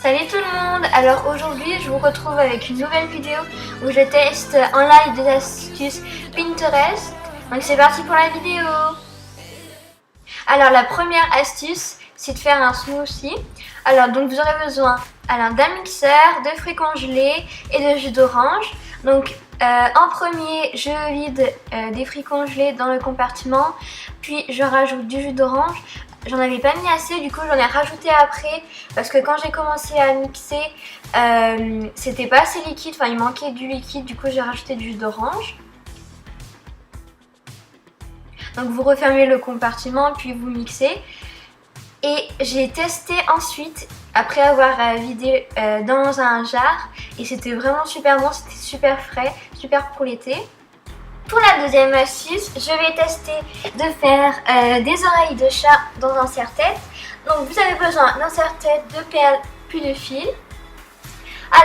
Salut tout le monde. Alors aujourd'hui je vous retrouve avec une nouvelle vidéo où je teste en live des astuces Pinterest. Donc c'est parti pour la vidéo. Alors la première astuce c'est de faire un smoothie. Alors donc vous aurez besoin d'un mixeur, de fruits congelés et de jus d'orange. Donc en premier je vide des fruits congelés dans le compartiment, puis je rajoute du jus d'orange. J'en avais pas mis assez, du coup j'en ai rajouté après parce que quand j'ai commencé à mixer c'était pas assez liquide, enfin il manquait du liquide, du coup j'ai rajouté du jus d'orange. Donc vous refermez le compartiment puis vous mixez. Et j'ai testé ensuite après avoir vidé dans un jar et c'était vraiment super bon, c'était super frais, super pour l'été. Pour la deuxième astuce, je vais tester de faire des oreilles de chat dans un serre-tête. Donc vous avez besoin d'un serre-tête, de perles puis de fil.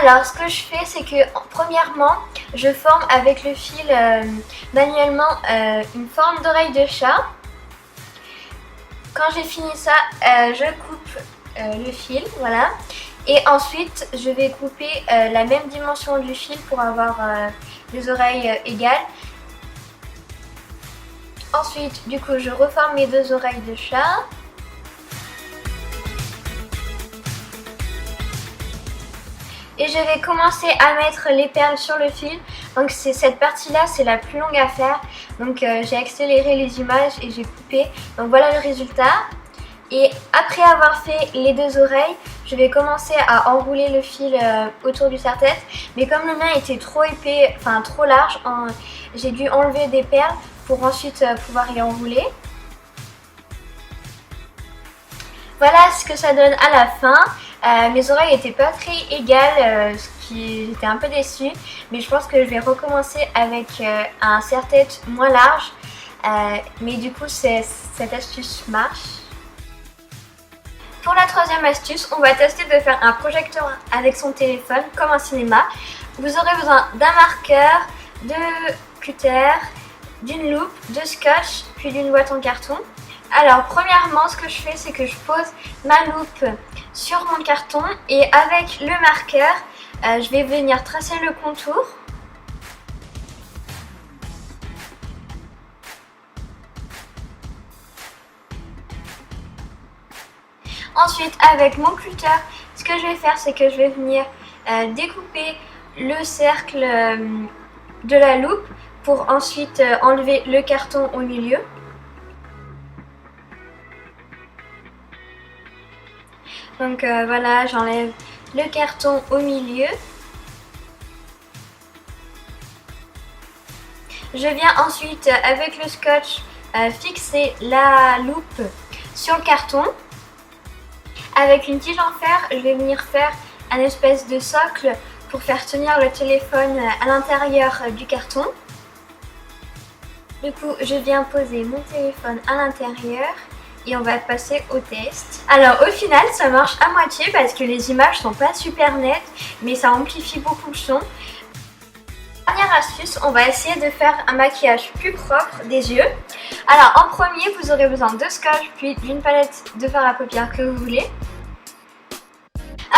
Alors ce que je fais c'est que premièrement je forme avec le fil manuellement une forme d'oreille de chat. Quand j'ai fini ça, je coupe le fil, voilà. Et ensuite je vais couper la même dimension du fil pour avoir des oreilles égales. Ensuite, du coup, je reforme mes deux oreilles de chat. Et je vais commencer à mettre les perles sur le fil. Donc cette partie-là, c'est la plus longue à faire. Donc j'ai accéléré les images et j'ai coupé. Donc voilà le résultat. Et après avoir fait les deux oreilles, je vais commencer à enrouler le fil autour du serre-tête. Mais comme le mien était trop épais, enfin trop large, j'ai dû enlever des perles pour ensuite pouvoir y enrouler. Voilà ce que ça donne à la fin. Mes oreilles n'étaient pas très égales, j'étais un peu déçue. Mais je pense que je vais recommencer avec un serre-tête moins large. Mais du coup cette astuce marche. Pour la troisième astuce, on va tester de faire un projecteur avec son téléphone comme un cinéma. Vous aurez besoin d'un marqueur, de cutter, d'une loupe, de scotch, puis d'une boîte en carton. Alors premièrement ce que je fais c'est que je pose ma loupe sur mon carton et avec le marqueur je vais venir tracer le contour. Ensuite avec mon cutter ce que je vais faire c'est que je vais venir découper le cercle de la loupe pour ensuite enlever le carton au milieu. Donc voilà, j'enlève le carton au milieu. Je viens ensuite avec le scotch fixer la loupe sur le carton. Avec une tige en fer, je vais venir faire un espèce de socle pour faire tenir le téléphone à l'intérieur du carton. Du coup, je viens poser mon téléphone à l'intérieur et on va passer au test. Alors au final, ça marche à moitié parce que les images sont pas super nettes, mais ça amplifie beaucoup le son. Dernière astuce, on va essayer de faire un maquillage plus propre des yeux. Alors en premier, vous aurez besoin de scotch puis d'une palette de fard à paupières que vous voulez.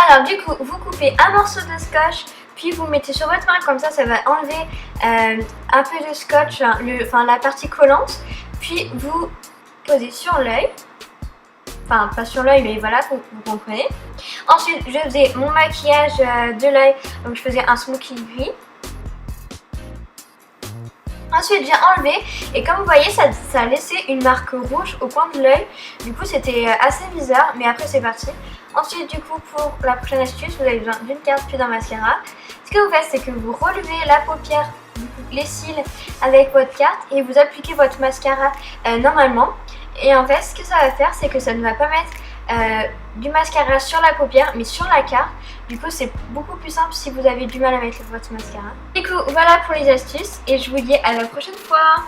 Alors du coup, vous coupez un morceau de scotch, puis vous mettez sur votre main, comme ça va enlever un peu de scotch, la partie collante. Puis vous posez sur l'œil, enfin pas sur l'œil mais voilà, vous comprenez. Ensuite je faisais mon maquillage de l'œil, donc je faisais un smoky gris. Ensuite j'ai enlevé et comme vous voyez ça a laissé une marque rouge au coin de l'œil. Du coup c'était assez bizarre mais après c'est parti. Ensuite du coup pour la prochaine astuce vous avez besoin d'une carte puis d'un mascara. Ce que vous faites c'est que vous relevez la paupière, les cils avec votre carte et vous appliquez votre mascara normalement. Et en fait ce que ça va faire c'est que ça ne va pas mettre du mascara sur la paupière mais sur la carte. Du coup c'est beaucoup plus simple si vous avez du mal à mettre votre mascara. Du coup voilà pour les astuces et je vous dis à la prochaine fois.